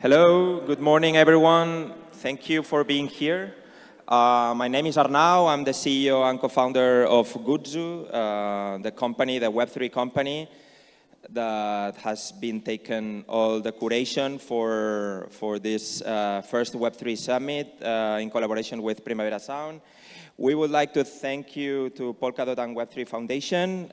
Hello, good morning everyone. Thank you for being here. My name is Arnau. I'm the CEO and co-founder of Gudzu, the company, the Web3 company that has been taken all the curation for this first Web3 summit in collaboration with Primavera Sound. We would like to thank you to Polkadot and Web3 Foundation.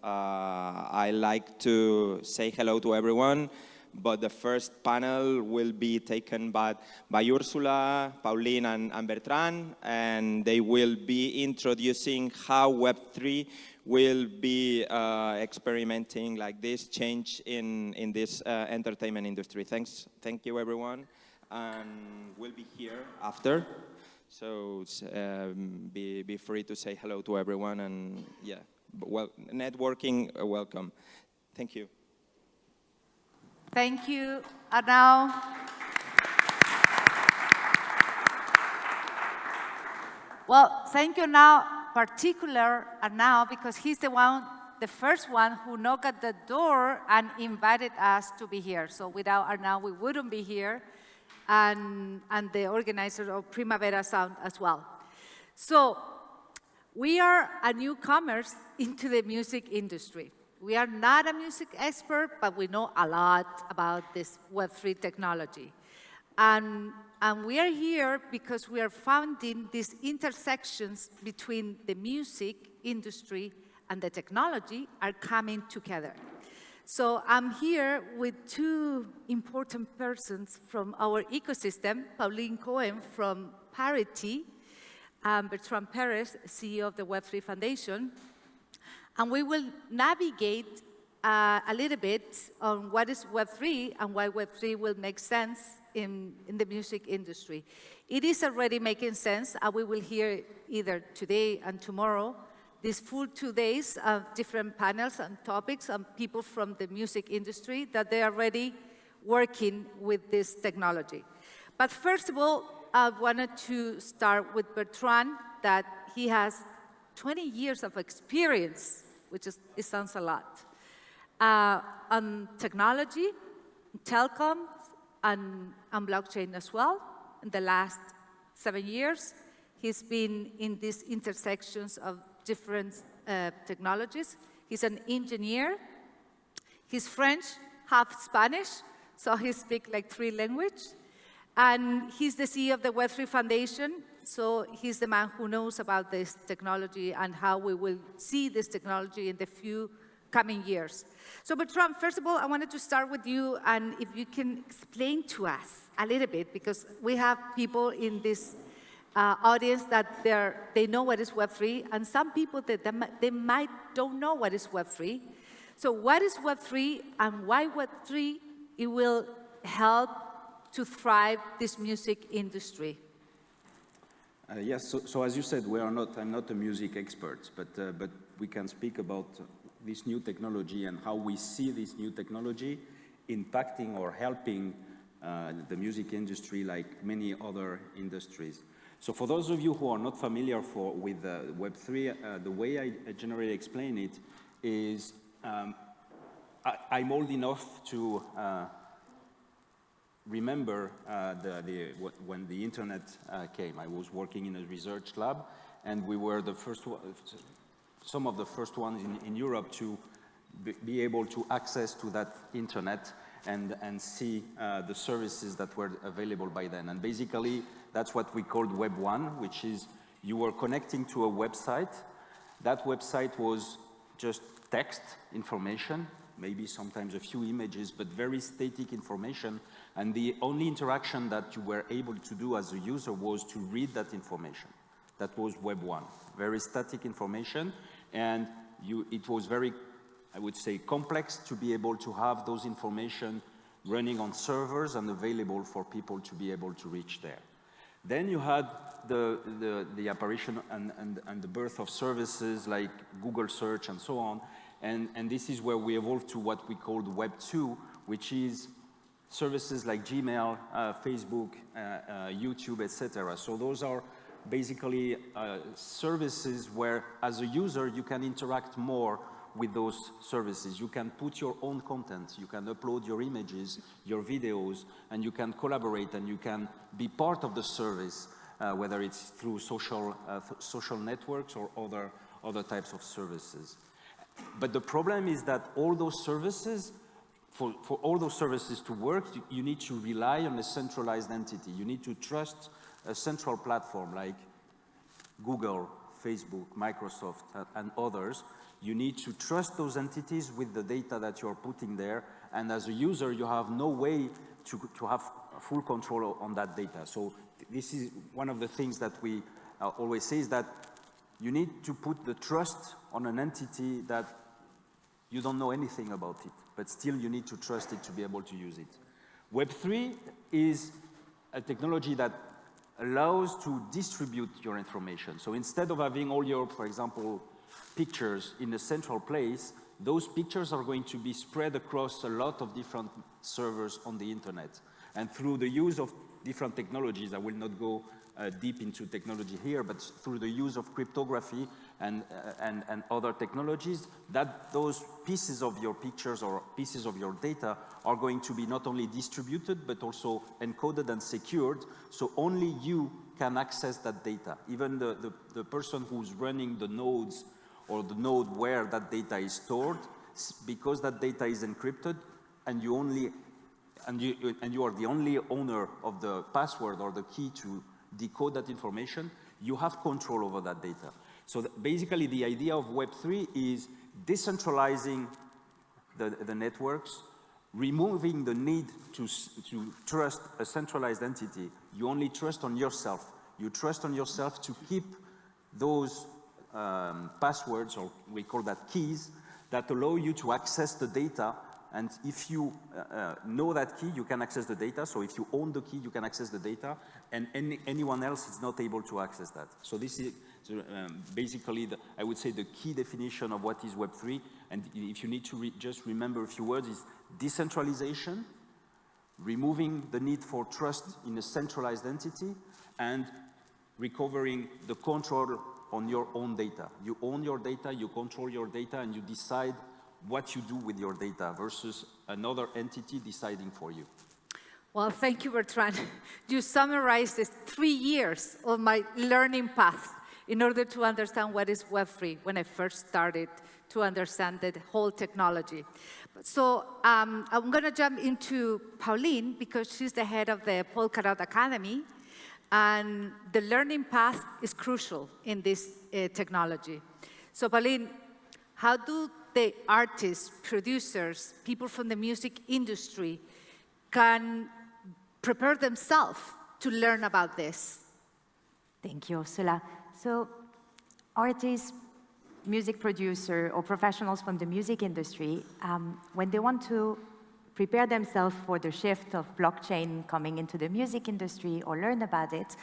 I like to say hello to everyone, but the first panel will be taken by Ursula, Pauline, and Bertrand, and they will be introducing how Web3 will be experimenting like this change in this entertainment industry. Thank you everyone, and we'll be here after. So be free to say hello to everyone, and yeah, well, networking, welcome. Thank you. Thank you, Arnau. Well, thank you now, particular Arnau, because he's the first one who knocked at the door and invited us to be here. So without Arnau, we wouldn't be here, and the organizer of Primavera Sound as well. So we are a newcomers into the music industry. We are not a music expert, but we know a lot about this Web3 technology. And we are here because we are finding these intersections between the music industry and the technology are coming together. So I'm here with two important persons from our ecosystem, Pauline Cohen from Parity, and Bertrand Perez, CEO of the Web3 Foundation. And we will navigate a little bit on what is Web3 and why Web3 will make sense in the music industry. It is already making sense, and we will hear either today and tomorrow, these full 2 days of different panels and topics and people from the music industry that they are already working with this technology. But first of all, I wanted to start with Bertrand, that he has 20 years of experience, which it sounds a lot, on technology, telecom, and blockchain as well. In the last 7 years, he's been in these intersections of different technologies. He's an engineer. He's French, half Spanish, so he speaks like 3 languages. And he's the CEO of the Web3 Foundation, so he's the man who knows about this technology and how we will see this technology in the few coming years. So Bertrand, first of all, I wanted to start with you, and if you can explain to us a little bit, because we have people in this audience that they know what is Web3, and some people that they might don't know what is Web3. So what is Web3, and why Web3 it will help to thrive this music industry? Yes, so as you said, I'm not a music expert, but we can speak about this new technology and how we see this new technology impacting or helping the music industry like many other industries. So for those of you who are not familiar with Web3, the way I generally explain it is I'm old enough to remember when the internet came. I was working in a research lab, and we were some of the first ones in Europe to be able to access to that internet and see the services that were available by then. And basically, that's what we called Web 1, which is you were connecting to a website. That website was just text information, maybe sometimes a few images, but very static information. And the only interaction that you were able to do as a user was to read that information. That was Web 1, very static information. And it was very, I would say, complex to be able to have those information running on servers and available for people to be able to reach there. Then you had the apparition and the birth of services like Google search and so on. And this is where we evolved to what we called Web 2, which is services like Gmail, Facebook, YouTube, etc. So those are basically services where, as a user, you can interact more with those services. You can put your own content, you can upload your images, your videos, and you can collaborate and you can be part of the service, whether it's through social networks or other types of services. But the problem is that all those services, for all those services to work, you need to rely on a centralized entity. You need to trust a central platform like Google, Facebook, Microsoft, and others. You need to trust those entities with the data that you're putting there, and as a user, you have no way to have full control on that data. So this is one of the things that we always say, is that you need to put the trust on an entity that you don't know anything about it, but still you need to trust it to be able to use it. Web3 is a technology that allows to distribute your information. So instead of having all your, for example, pictures in a central place, those pictures are going to be spread across a lot of different servers on the internet. And through the use of different technologies, I will not go deep into technology here, but through the use of cryptography and other technologies, that those pieces of your pictures or pieces of your data are going to be not only distributed, but also encoded and secured, so only you can access that data. Even the person who's running the nodes or the node where that data is stored, because that data is encrypted, and you are the only owner of the password or the key to decode that information, you have control over that data. So basically the idea of Web3 is decentralizing the networks, removing the need to trust a centralized entity. You only trust on yourself. You trust on yourself to keep those passwords, or we call that keys, that allow you to access the data. And if you know that key, you can access the data. So if you own the key, you can access the data, and anyone else is not able to access that. So this is basically, I would say, the key definition of what is Web3. And if you need to just remember a few words, is decentralization, removing the need for trust in a centralized entity, and recovering the control on your own data. You own your data, you control your data, and you decide what you do with your data versus another entity deciding for you. Well, thank you, Bertrand. You summarized the 3 years of my learning path in order to understand what is Web3 when I first started to understand the whole technology. So I'm going to jump into Pauline, because she's the head of the Polkadot Academy, and the learning path is crucial in this technology. So Pauline, how do the artists, producers, people from the music industry can prepare themselves to learn about this? Thank you, Ursula. So artists, music producer, or professionals from the music industry, when they want to prepare themselves for the shift of blockchain coming into the music industry or learn about it,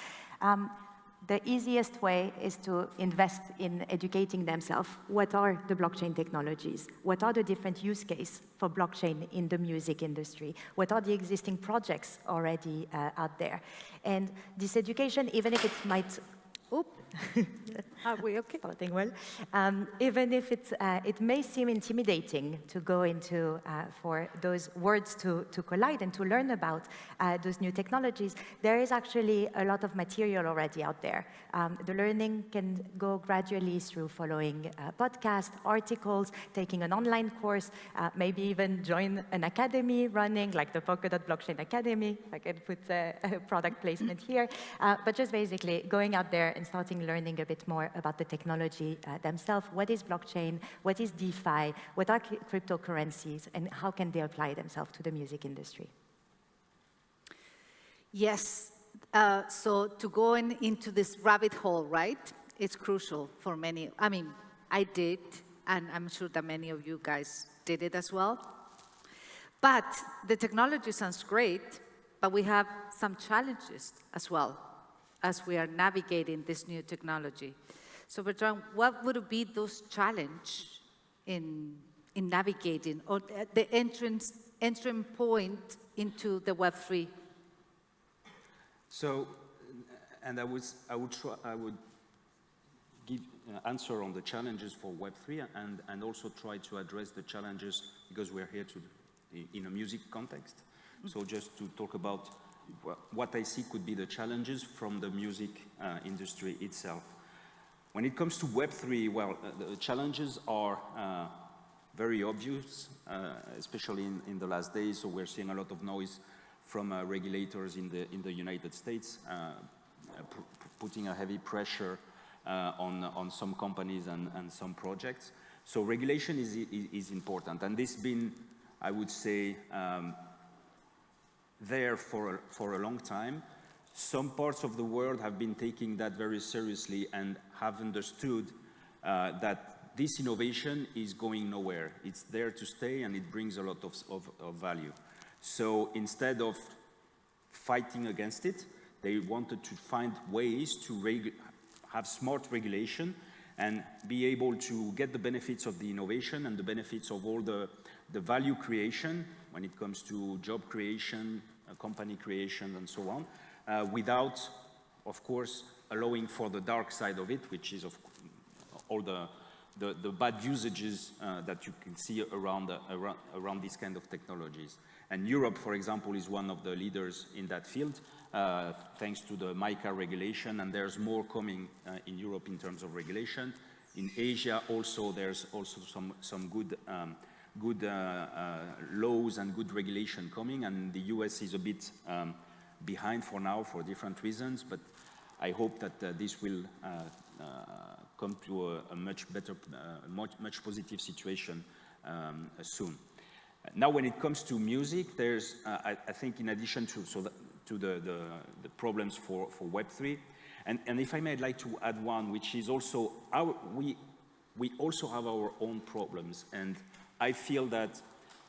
the easiest way is to invest in educating themselves. What are the blockchain technologies? What are the different use cases for blockchain in the music industry? What are the existing projects already out there? And this education, even if it might... Are we okay? Starting well. Even if it may seem intimidating to go into, for those words to collide and to learn about those new technologies, there is actually a lot of material already out there. The learning can go gradually through following podcasts, articles, taking an online course, maybe even join an academy running, like the Polkadot Blockchain Academy. I can put a product placement here. But just basically going out there and starting learning a bit more about the technology themselves. What is blockchain? What is DeFi? What are cryptocurrencies? And how can they apply themselves to the music industry? Yes. So to go into this rabbit hole, right? It's crucial for many. I mean, I did, and I'm sure that many of you guys did it as well. But the technology sounds great, but we have some challenges as well as we are navigating this new technology. So Bertrand, what would be those challenges in navigating, or the entry point into the Web3? So, and I would give answer on the challenges for Web3 and also try to address the challenges because we're here in a music context. So just to talk about what I see could be the challenges from the music industry itself. When it comes to Web3, well, the challenges are very obvious, especially in the last days. So we're seeing a lot of noise from regulators in the United States, putting a heavy pressure on some companies and some projects. So regulation is important, and this has been, I would say, there for a long time. Some parts of the world have been taking that very seriously and have understood that this innovation is going nowhere. It's there to stay and it brings a lot of value. So instead of fighting against it, they wanted to find ways to have smart regulation and be able to get the benefits of the innovation and the benefits of all the value creation when it comes to job creation, company creation, and so on, without, of course, allowing for the dark side of it, which is all the bad usages that you can see around these kind of technologies. And Europe, for example, is one of the leaders in that field, thanks to the MiCA regulation, and there's more coming in Europe in terms of regulation. In Asia also, there's also some good laws and good regulation coming, and the US is a bit behind for now for different reasons, but I hope that this will come to a much better, much positive situation soon. Now, when it comes to music, there's, I think, in addition to the problems for Web3, and if I may, I'd like to add one, which is also we also have our own problems, and I feel that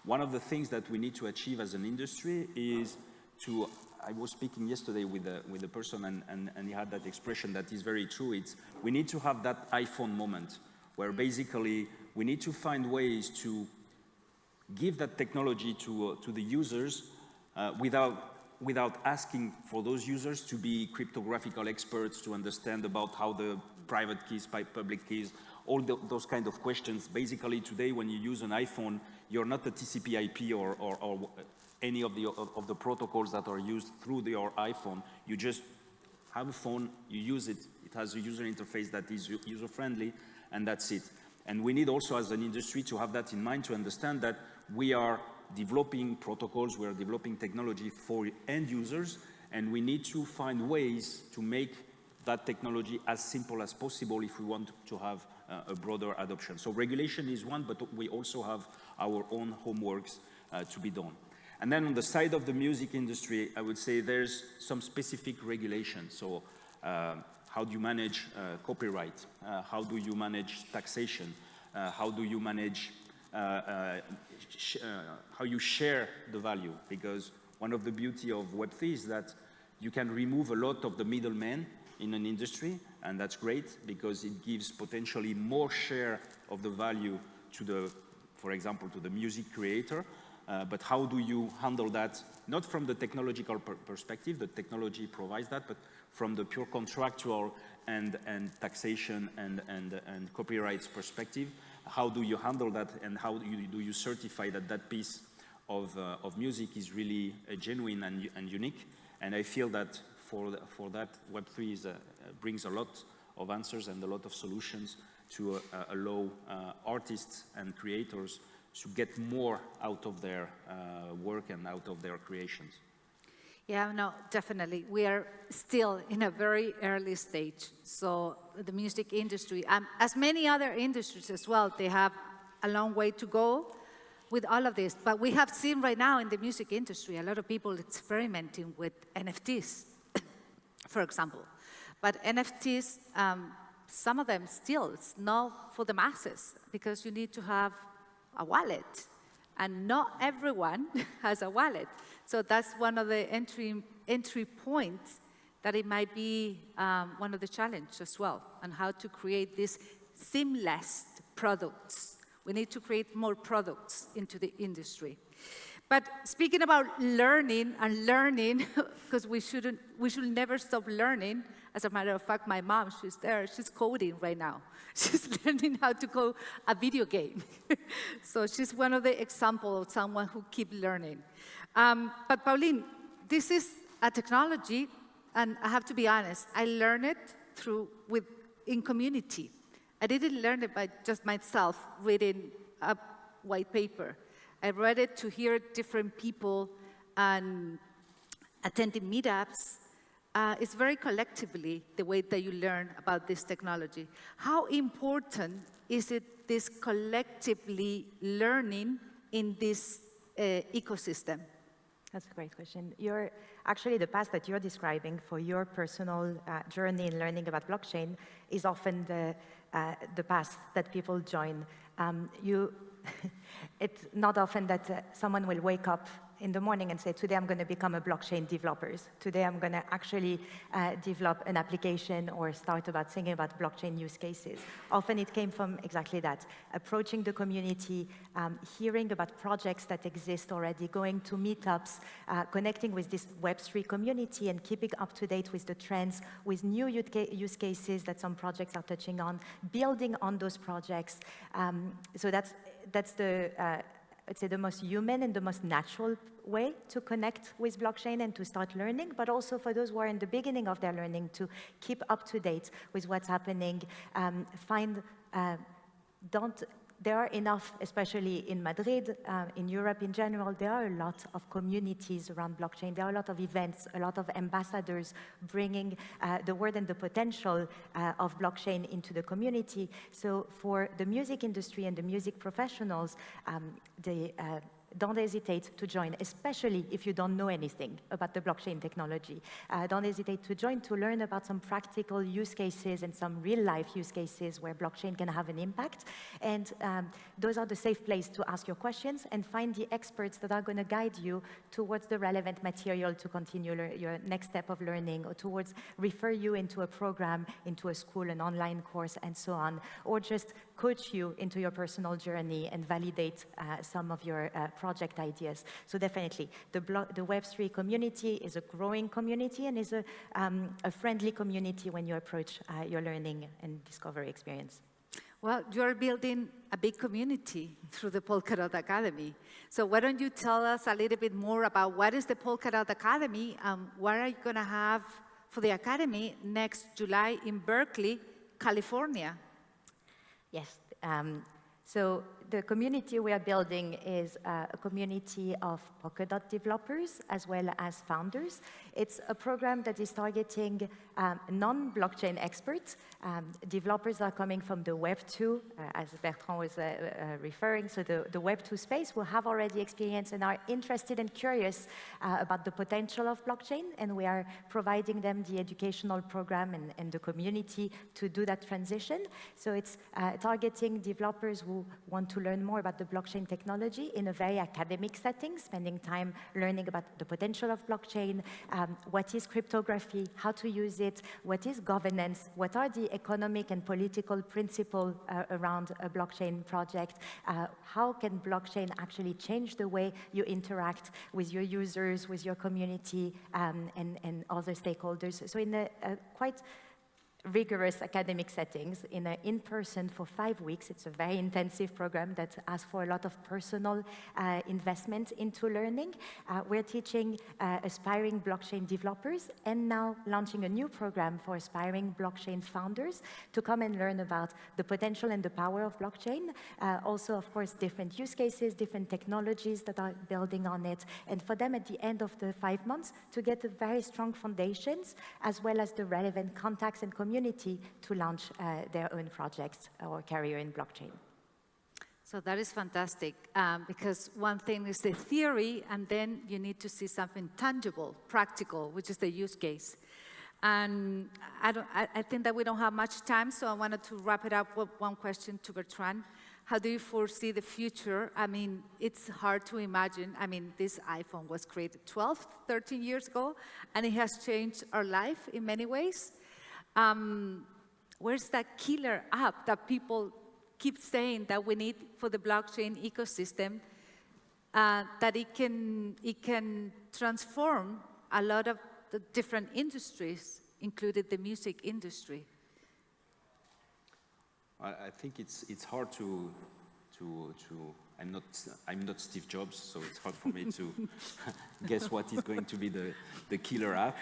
one of the things that we need to achieve as an industry is to. I was speaking yesterday with a person, and he had that expression that is very true. It's we need to have that iPhone moment where basically we need to find ways to give that technology to the users without asking for those users to be cryptographical experts, to understand about how the private keys, public keys, all those kind of questions. Basically, today, when you use an iPhone, you're not a TCP/IP or any of the protocols that are used through your iPhone. You just have a phone, you use it, it has a user interface that is user-friendly, and that's it. And we need also, as an industry, to have that in mind, to understand that we are developing protocols, we are developing technology for end users, and we need to find ways to make that technology as simple as possible if we want to have a broader adoption. So regulation is one, but we also have our own homeworks to be done. And then on the side of the music industry, I would say there's some specific regulation. So how do you manage copyright? How do you manage taxation? How do you manage how you share the value? Because one of the beauty of Web3 is that you can remove a lot of the middlemen in an industry, and that's great because it gives potentially more share of the value to the, for example, to the music creator. But how do you handle that, not from the technological perspective, the technology provides that, but from the pure contractual and taxation and copyrights perspective? How do you handle that, and how do you certify that that piece of music is really genuine and unique? And I feel that for that, Web3 brings a lot of answers and a lot of solutions to allow artists and creators to get more out of their work and out of their creations. Yeah, no, definitely. We are still in a very early stage. So the music industry, as many other industries as well, they have a long way to go with all of this. But we have seen right now in the music industry, a lot of people experimenting with NFTs, for example. But NFTs, some of them still, it's not for the masses because you need to have a wallet, and not everyone has a wallet. So that's one of the entry points that it might be one of the challenges as well, on how to create these seamless products. We need to create more products into the industry. But speaking about learning and learning, because we should never stop learning. As a matter of fact, my mom, she's there, she's coding right now. She's learning how to code a video game. So she's one of the examples of someone who keeps learning. But Pauline, this is a technology, and I have to be honest, I learned it in community. I didn't learn it by just myself reading a white paper. I read it to hear different people and attending meetups. It's very collectively the way that you learn about this technology. How important is it, this collectively learning in this ecosystem? That's a great question. Actually, the path that you're describing for your personal journey in learning about blockchain is often the path that people join. It's not often that someone will wake up in the morning and say, today I'm going to become a blockchain developer. Today I'm going to actually develop an application or start about thinking about blockchain use cases. Often it came from exactly that, approaching the community, hearing about projects that exist already, going to meetups, connecting with this Web3 community and keeping up to date with the trends, with new use cases that some projects are touching on, building on those projects. So that's I'd say the most human and the most natural way to connect with blockchain and to start learning, but also for those who are in the beginning of their learning to keep up to date with what's happening. There are enough, especially in Madrid, in Europe in general, there are a lot of communities around blockchain. There are a lot of events, a lot of ambassadors bringing the word and the potential of blockchain into the community. So for the music industry and the music professionals, don't hesitate to join, especially if you don't know anything about the blockchain technology. Don't hesitate to join to learn about some practical use cases and some real-life use cases where blockchain can have an impact. And those are the safe place to ask your questions and find the experts that are going to guide you towards the relevant material to continue your next step of learning, or towards refer you into a program, into a school, an online course, and so on, or just coach you into your personal journey and validate some of your project ideas. So definitely, the Web3 community is a growing community and is a friendly community when you approach your learning and discovery experience. Well, you're building a big community through the Polkadot Academy. So why don't you tell us a little bit more about what is the Polkadot Academy, what are you going to have for the Academy next July in Berkeley, California? Yes. So the community we are building is a community of Polkadot developers as well as founders. It's a program that is targeting non-blockchain experts, developers that are coming from the Web 2, as Bertrand was referring, so the Web 2 space, who have already experience and are interested and curious about the potential of blockchain, and we are providing them the educational program and the community to do that transition. So it's targeting developers who want to learn more about the blockchain technology in a very academic setting, spending time learning about the potential of blockchain, what is cryptography, how to use it, what is governance, what are the economic and political principles around a blockchain project, how can blockchain actually change the way you interact with your users, with your community, and other stakeholders. So in a quite rigorous academic settings, in-person for 5 weeks. It's a very intensive program that asks for a lot of personal investment into learning. We're teaching aspiring blockchain developers and now launching a new program for aspiring blockchain founders to come and learn about the potential and the power of blockchain. Also, of course, different use cases, different technologies that are building on it. And for them, at the end of the 5 months, to get the very strong foundations, as well as the relevant contacts and community to launch their own projects or career in blockchain. So that is fantastic, because one thing is the theory, and then you need to see something tangible, practical, which is the use case. And I think that we don't have much time, so I wanted to wrap it up with one question to Bertrand. How do you foresee the future? I mean, it's hard to imagine. I mean, this iPhone was created 12, 13 years ago, and it has changed our life in many ways. Where's that killer app that people keep saying that we need for the blockchain ecosystem? that it can transform a lot of the different industries, including the music industry. I think it's hard to I'm not Steve Jobs, so it's hard for me to guess what is going to be the killer app.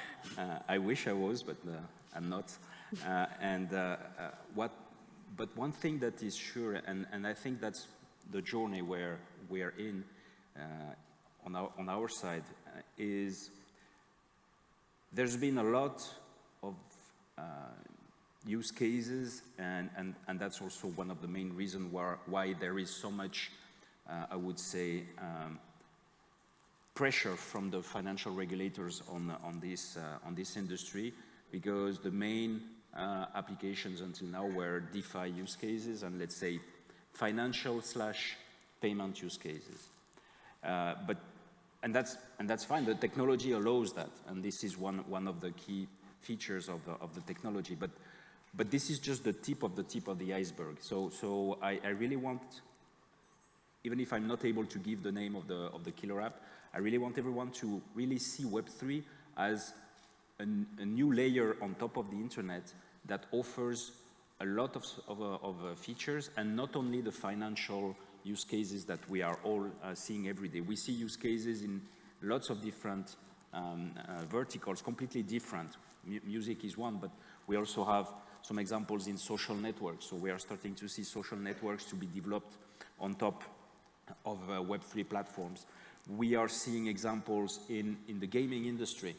I wish I was, but I'm not. But one thing that is sure, and I think that's the journey where we are in on our side, is there's been a lot of use cases, and that's also one of the main reasons why there is so much, I would say, pressure from the financial regulators on this industry, because the main applications until now were DeFi use cases and, let's say, financial/payment use cases. And that's fine. The technology allows that, and this is one of the key features of the technology. But this is just the tip of the iceberg. So I really want, even if I'm not able to give the name of the killer app, I really want everyone to really see Web3 as a new layer on top of the internet that offers a lot of features, and not only the financial use cases that we are all seeing every day. We see use cases in lots of different verticals, completely different. Music is one, but we also have some examples in social networks. So we are starting to see social networks to be developed on top of Web3 platforms. We are seeing examples in the gaming industry.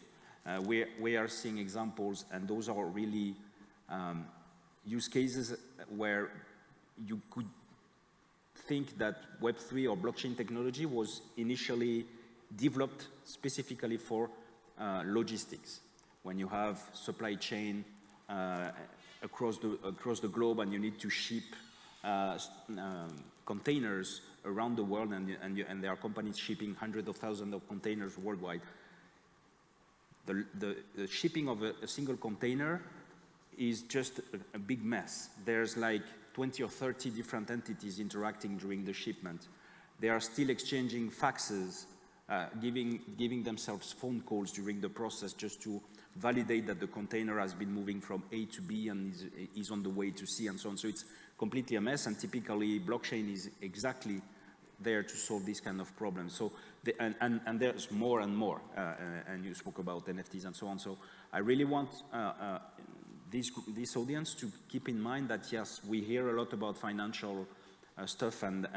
We are seeing examples, and those are really use cases where you could think that Web3 or blockchain technology was initially developed specifically for logistics. When you have supply chain across the globe, and you need to ship containers around the world, and there are companies shipping hundreds of thousands of containers worldwide. The shipping of a single container is just a big mess. There's like 20 or 30 different entities interacting during the shipment. They are still exchanging faxes, giving themselves phone calls during the process just to validate that the container has been moving from A to B and is on the way to C, and so on. So it's completely a mess, and typically blockchain is exactly there to solve this kind of problem. So and there's more and more, and you spoke about NFTs and so on. So I really want this audience to keep in mind that, yes, we hear a lot about financial stuff and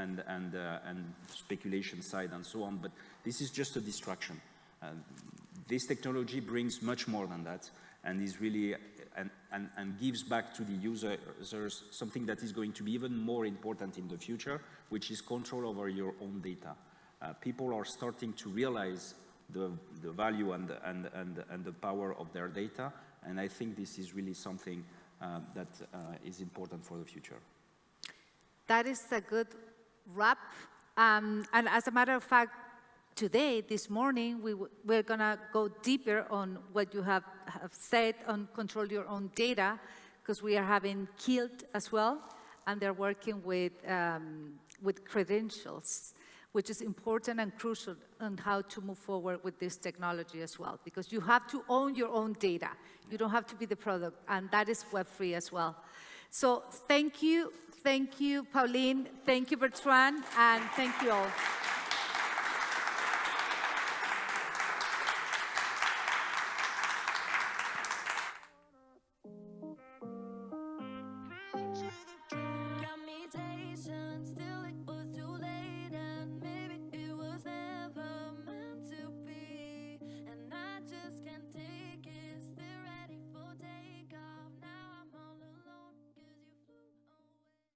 speculation side and so on, but this is just a distraction. This technology brings much more than that, and is really and gives back to the users something that is going to be even more important in the future, which is control over your own data. People are starting to realize the value and the power of their data, and I think this is really something that is important for the future. That is a good wrap. And as a matter of fact, today, this morning, we're going to go deeper on what you have said on control your own data, because we are having Kilt as well, and they're working with credentials, which is important and crucial on how to move forward with this technology as well, because you have to own your own data. You don't have to be the product, and that is Web3 as well. So thank you, Pauline, thank you, Bertrand, and thank you all.